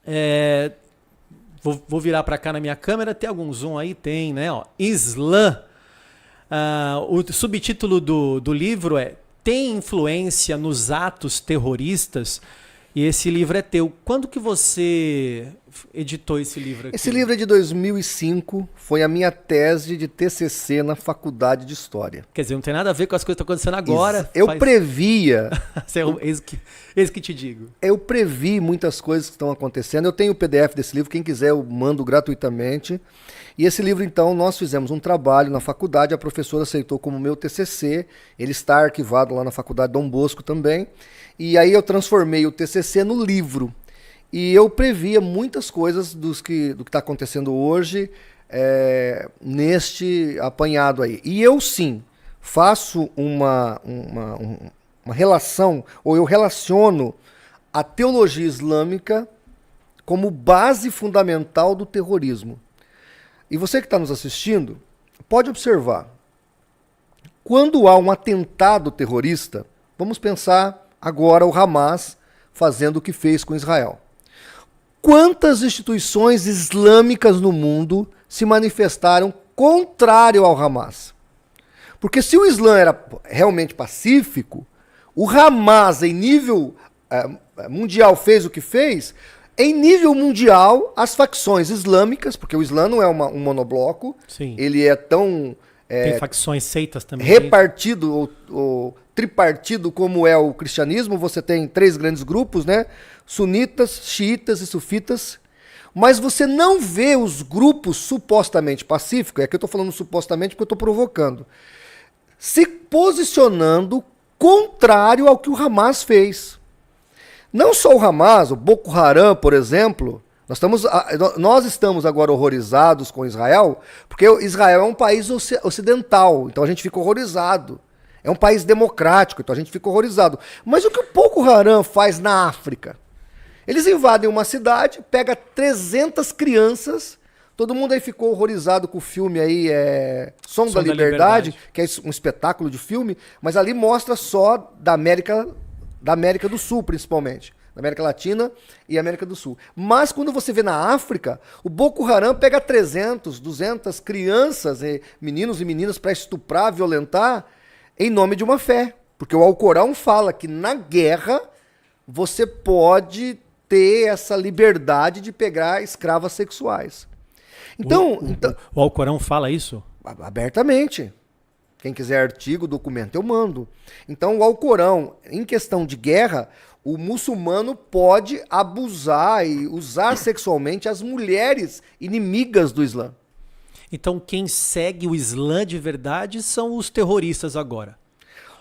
É, vou virar para cá na minha câmera. Tem algum zoom aí? Tem, né? Ó, Islã. O subtítulo do livro é Tem influência nos atos terroristas? E esse livro é teu. Quando que você editou esse livro aqui? Esse livro é de 2005, foi a minha tese de TCC na Faculdade de História. Quer dizer, não tem nada a ver com as coisas que estão acontecendo agora. Eu previa... Eis que te digo. Eu previ muitas coisas que estão acontecendo. Eu tenho o PDF desse livro, quem quiser eu mando gratuitamente. E esse livro, então, nós fizemos um trabalho na faculdade, a professora aceitou como meu TCC, ele está arquivado lá na Faculdade Dom Bosco também. E aí eu transformei o TCC no livro. E eu previa muitas coisas do que está acontecendo hoje neste apanhado aí. E eu sim faço uma relação, ou eu relaciono a teologia islâmica como base fundamental do terrorismo. E você que está nos assistindo, pode observar. Quando há um atentado terrorista, vamos pensar agora o Hamas fazendo o que fez com Israel. Quantas instituições islâmicas no mundo se manifestaram contrário ao Hamas? Porque se o Islã era realmente pacífico, o Hamas em nível mundial fez o que fez, em nível mundial as facções islâmicas, porque o Islã não é um monobloco, sim, ele é tão... tem facções, seitas também. Repartido ou tripartido como é o cristianismo, você tem 3 grandes grupos, né? Sunitas, xiitas e sufitas. Mas você não vê os grupos supostamente pacíficos, é que eu estou falando supostamente porque eu estou provocando, se posicionando contrário ao que o Hamas fez. Não só o Hamas, o Boko Haram, por exemplo, nós estamos agora horrorizados com Israel, porque Israel é um país ocidental, então a gente fica horrorizado. É um país democrático, então a gente fica horrorizado. Mas o que o Boko Haram faz na África? Eles invadem uma cidade, pega 300 crianças, todo mundo aí ficou horrorizado com o filme aí, Som da Liberdade, que é um espetáculo de filme, mas ali mostra só da América do Sul, principalmente. Da América Latina e América do Sul. Mas quando você vê na África, o Boko Haram pega 300, 200 crianças, meninos e meninas para estuprar, violentar, em nome de uma fé. Porque o Alcorão fala que na guerra você pode ter essa liberdade de pegar escravas sexuais. Então, o Alcorão fala isso? Abertamente. Quem quiser artigo, documento, eu mando. Então, o Alcorão, em questão de guerra, o muçulmano pode abusar e usar sexualmente as mulheres inimigas do Islã. Então, quem segue o Islã de verdade são os terroristas agora.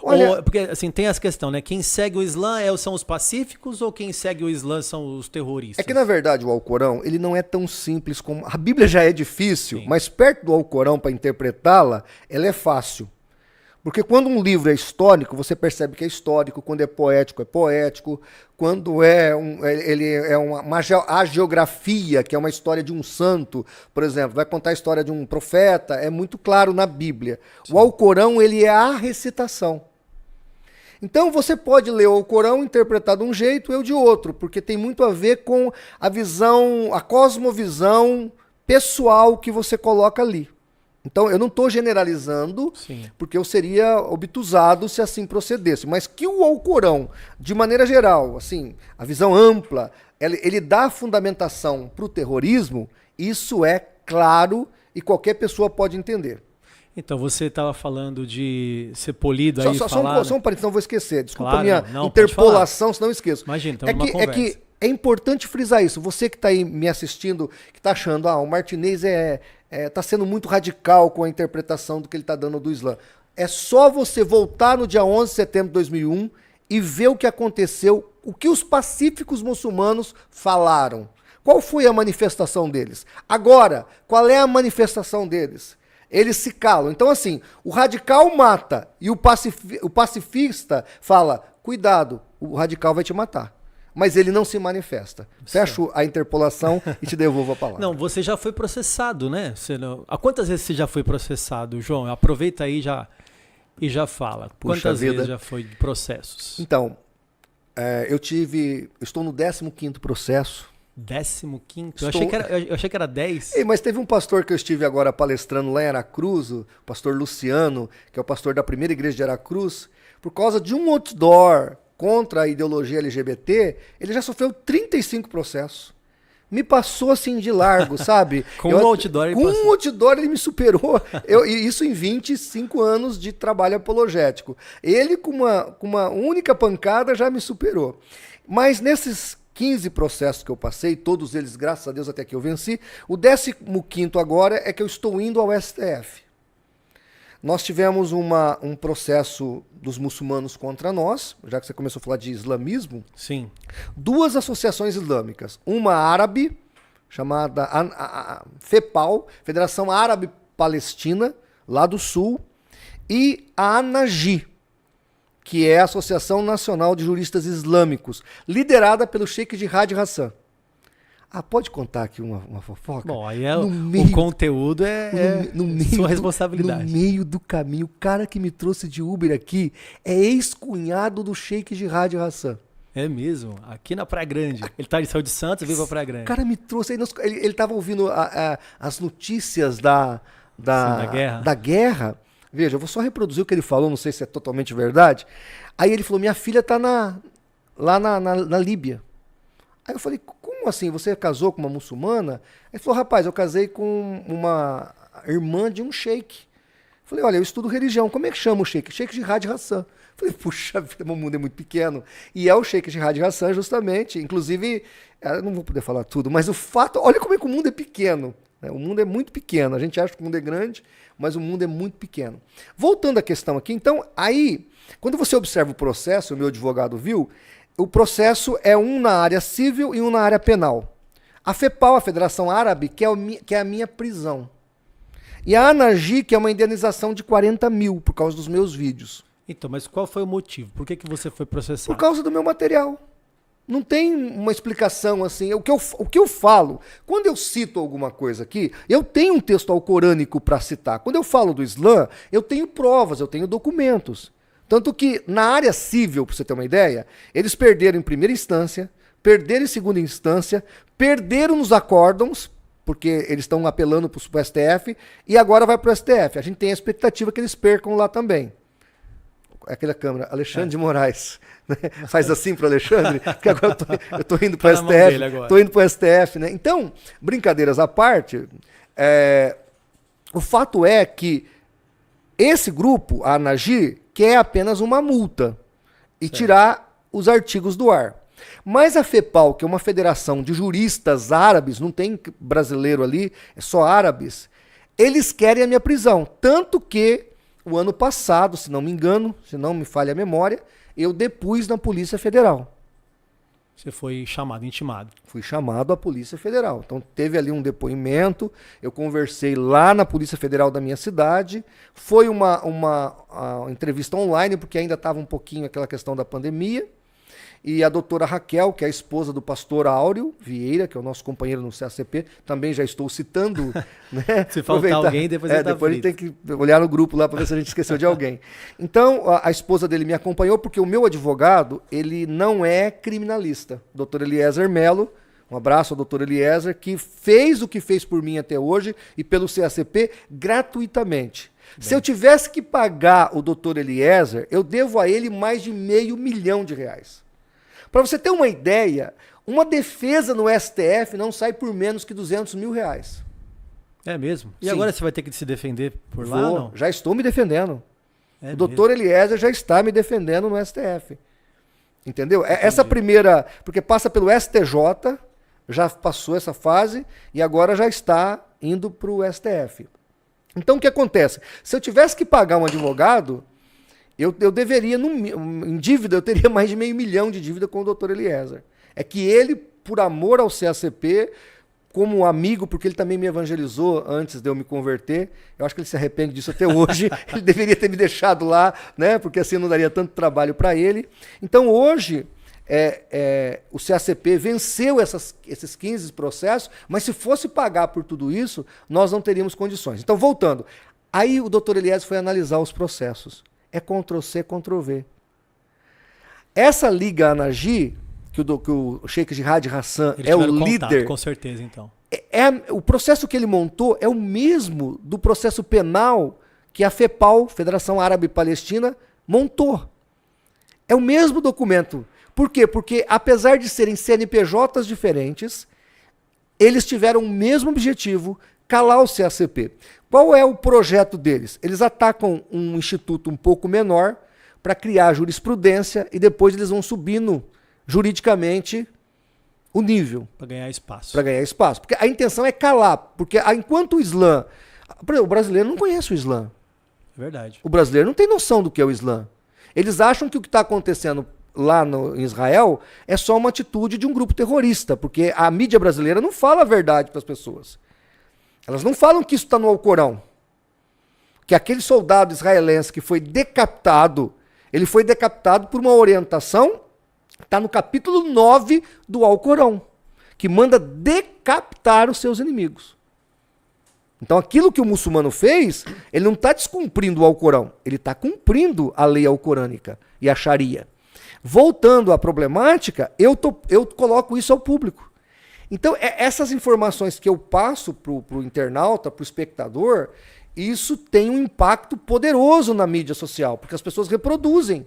Olha, porque assim, tem essa questão, né? Quem segue o Islã são os pacíficos ou quem segue o Islã são os terroristas? É que, na verdade, o Alcorão, ele não é tão simples como... A Bíblia já é difícil, sim, mas perto do Alcorão, para interpretá-la, ela é fácil. Porque quando um livro é histórico, você percebe que é histórico, quando é poético, quando ele é uma hagiografia, que é uma história de um santo, por exemplo, vai contar a história de um profeta, é muito claro na Bíblia. Sim. O Alcorão, ele é a recitação. Então você pode ler o Alcorão, interpretar de um jeito, eu de outro, porque tem muito a ver com a visão, a cosmovisão pessoal que você coloca ali. Então, eu não estou generalizando, sim, porque eu seria obtusado se assim procedesse. Mas que o Alcorão, de maneira geral, assim, a visão ampla, ele dá fundamentação para o terrorismo, isso é claro e qualquer pessoa pode entender. Então, você estava falando de ser polido aí, só um parênteses, não vou esquecer. Desculpa a claro, minha interpolação, senão eu esqueço. Imagina, então uma conversa. É que é importante frisar isso. Você que está aí me assistindo, que está achando, o Martinez está sendo muito radical com a interpretação do que ele está dando do Islã. É só você voltar no dia 11 de setembro de 2001 e ver o que aconteceu, o que os pacíficos muçulmanos falaram. Qual foi a manifestação deles? Agora, qual é a manifestação deles? Eles se calam. Então, assim, o radical mata e o pacifista fala, cuidado, o radical vai te matar. Mas ele não se manifesta. Fecho a interpolação e te devolvo a palavra. Não, você já foi processado, né? Há quantas vezes você já foi processado, João? Aproveita aí e já fala. Quantas vezes já foi de processos? Então, estou no 15º processo. 15º? Eu achei que era 10. Ei, mas teve um pastor que eu estive agora palestrando lá em Aracruz, o pastor Luciano, que é o pastor da primeira igreja de Aracruz, por causa de um outdoor contra a ideologia LGBT, ele já sofreu 35 processos. Me passou assim de largo, sabe? Com um outdoor ele me superou. Isso em 25 anos de trabalho apologético. Ele, com uma única pancada, já me superou. Mas nesses 15 processos que eu passei, todos eles, graças a Deus, até que eu venci, o 15º agora é que eu estou indo ao STF. Nós tivemos um processo dos muçulmanos contra nós, já que você começou a falar de islamismo. Sim. 2 associações islâmicas. Uma árabe, chamada FEPAL, Federação Árabe Palestina, lá do Sul, e a ANAGI, que é a Associação Nacional de Juristas Islâmicos, liderada pelo Sheikh Jihad Hassan. Pode contar aqui uma fofoca? Bom, aí o conteúdo é sua responsabilidade. No meio do caminho, o cara que me trouxe de Uber aqui é ex-cunhado do Sheikh Jihad Hassan. É mesmo? Aqui na Praia Grande. Ele saiu de Santos e veio pra Praia Grande. O cara me trouxe, ele tava ouvindo as notícias da guerra. Veja, eu vou só reproduzir o que ele falou, não sei se é totalmente verdade. Aí ele falou, minha filha tá lá na Líbia. Aí eu falei, como assim? Você casou com uma muçulmana? Ele falou, rapaz, eu casei com uma irmã de um sheik. Eu falei, olha, eu estudo religião. Como é que chama o sheik? Sheik Jihad Hassan. Eu falei, puxa vida, meu mundo é muito pequeno. E é o Sheik Jihad Hassan, justamente. Inclusive, eu não vou poder falar tudo, mas o fato, olha como é que o mundo é pequeno. Né? O mundo é muito pequeno. A gente acha que o mundo é grande, mas o mundo é muito pequeno. Voltando à questão aqui, então, aí, quando você observa o processo, o meu advogado viu, o processo é um na área civil e um na área penal. A FEPAL, a Federação Árabe, que é a minha prisão. E a ANAGI, que é uma indenização de 40 mil por causa dos meus vídeos. Então, mas qual foi o motivo? Por que você foi processado? Por causa do meu material. Não tem uma explicação assim. O que eu falo, quando eu cito alguma coisa aqui, eu tenho um texto alcorânico para citar. Quando eu falo do Islã, eu tenho provas, eu tenho documentos. Tanto que na área civil, para você ter uma ideia, eles perderam em primeira instância, perderam em segunda instância, perderam nos acórdãos, porque eles estão apelando para o STF, e agora vai para o STF. A gente tem a expectativa que eles percam lá também. Aquela câmera, Alexandre de Moraes. Né? Faz assim para o Alexandre, porque agora eu estou indo para o STF. Estou indo para o STF. Né? Então, brincadeiras à parte, o fato é que esse grupo, a ANAGI, quer apenas uma multa e tirar os artigos do ar. Mas a FEPAL, que é uma federação de juristas árabes, não tem brasileiro ali, é só árabes, eles querem a minha prisão. Tanto que o ano passado, se não me engano, se não me falha a memória, eu depus na Polícia Federal. Você foi chamado, intimado. Fui chamado à Polícia Federal. Então teve ali um depoimento, eu conversei lá na Polícia Federal da minha cidade, foi uma entrevista online, porque ainda estava um pouquinho aquela questão da pandemia, e a doutora Raquel, que é a esposa do pastor Áureo Vieira, que é o nosso companheiro no CACP, também já estou citando. Né? Se faltar alguém, depois ele depois a gente tem que olhar no grupo lá para ver se a gente esqueceu de alguém. Então, a esposa dele me acompanhou, porque o meu advogado, ele não é criminalista. Dr. Eliezer Melo, um abraço ao Dr. Eliezer, que fez o que fez por mim até hoje e pelo CACP gratuitamente. Bem. Se eu tivesse que pagar o Dr. Eliezer, eu devo a ele mais de R$500 mil. Para você ter uma ideia, uma defesa no STF não sai por menos que R$200 mil. É mesmo? E Sim. agora você vai ter que se defender por lá? Não? Já estou me defendendo. É o doutor Eliezer já está me defendendo no STF. Entendeu? Essa primeira, porque passa pelo STJ, já passou essa fase e agora já está indo para o STF. Então o que acontece? Se eu tivesse que pagar um advogado, eu deveria, em dívida, eu teria mais de R$500 mil de dívida com o doutor Eliezer. É que ele, por amor ao CACP, como amigo, porque ele também me evangelizou antes de eu me converter, eu acho que ele se arrepende disso até hoje, ele deveria ter me deixado lá, né? Porque assim eu não daria tanto trabalho para ele. Então hoje, o CACP venceu esses 15 processos, mas se fosse pagar por tudo isso, nós não teríamos condições. Então, voltando, aí o doutor Eliezer foi analisar os processos. É Ctrl+C, Ctrl+V. Essa Liga ANAGI, que o Sheikh Jihad Hassan Eles é o tiveram contato, líder. com certeza, então. O processo que ele montou é o mesmo do processo penal que a FEPAL, Federação Árabe Palestina, montou. É o mesmo documento. Por quê? Porque apesar de serem CNPJs diferentes, eles tiveram o mesmo objetivo, calar o CACP. Qual é o projeto deles? Eles atacam um instituto um pouco menor para criar jurisprudência e depois eles vão subindo juridicamente o nível. Para ganhar espaço. Para ganhar espaço. Porque a intenção é calar. Porque enquanto o Islã... Por exemplo, o brasileiro não conhece o Islã. É verdade. O brasileiro não tem noção do que é o Islã. Eles acham que o que está acontecendo lá em Israel é só uma atitude de um grupo terrorista. Porque a mídia brasileira não fala a verdade para as pessoas. Elas não falam que isso está no Alcorão. Que aquele soldado israelense que foi decapitado, ele foi decapitado por uma orientação, está no capítulo 9 do Alcorão, que manda decapitar os seus inimigos. Então aquilo que o muçulmano fez, ele não está descumprindo o Alcorão, ele está cumprindo a lei alcorânica e a Sharia. Voltando à problemática, eu coloco isso ao público. Então, essas informações que eu passo para o internauta, para o espectador, isso tem um impacto poderoso na mídia social, porque as pessoas reproduzem.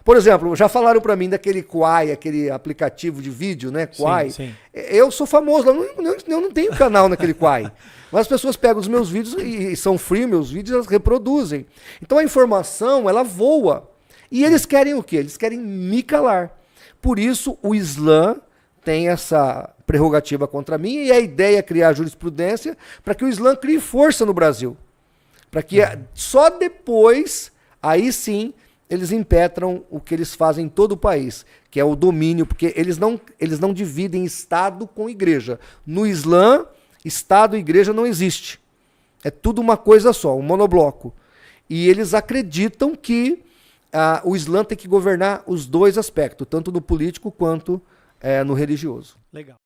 Por exemplo, já falaram para mim daquele Quai, aquele aplicativo de vídeo, né? Quai. Sim. Eu sou famoso, eu não tenho canal naquele Quai. Mas as pessoas pegam os meus vídeos e são free, meus vídeos, elas reproduzem. Então a informação, ela voa. E eles querem o quê? Eles querem me calar. Por isso o Islã tem essa prerrogativa contra mim e a ideia é criar jurisprudência para que o Islã crie força no Brasil. Para que só depois, aí sim, eles impetram o que eles fazem em todo o país, que é o domínio, porque eles não dividem Estado com igreja. No Islã, Estado e igreja não existe. É tudo uma coisa só, um monobloco. E eles acreditam que o Islã tem que governar os dois aspectos, tanto no político quanto no religioso. Legal.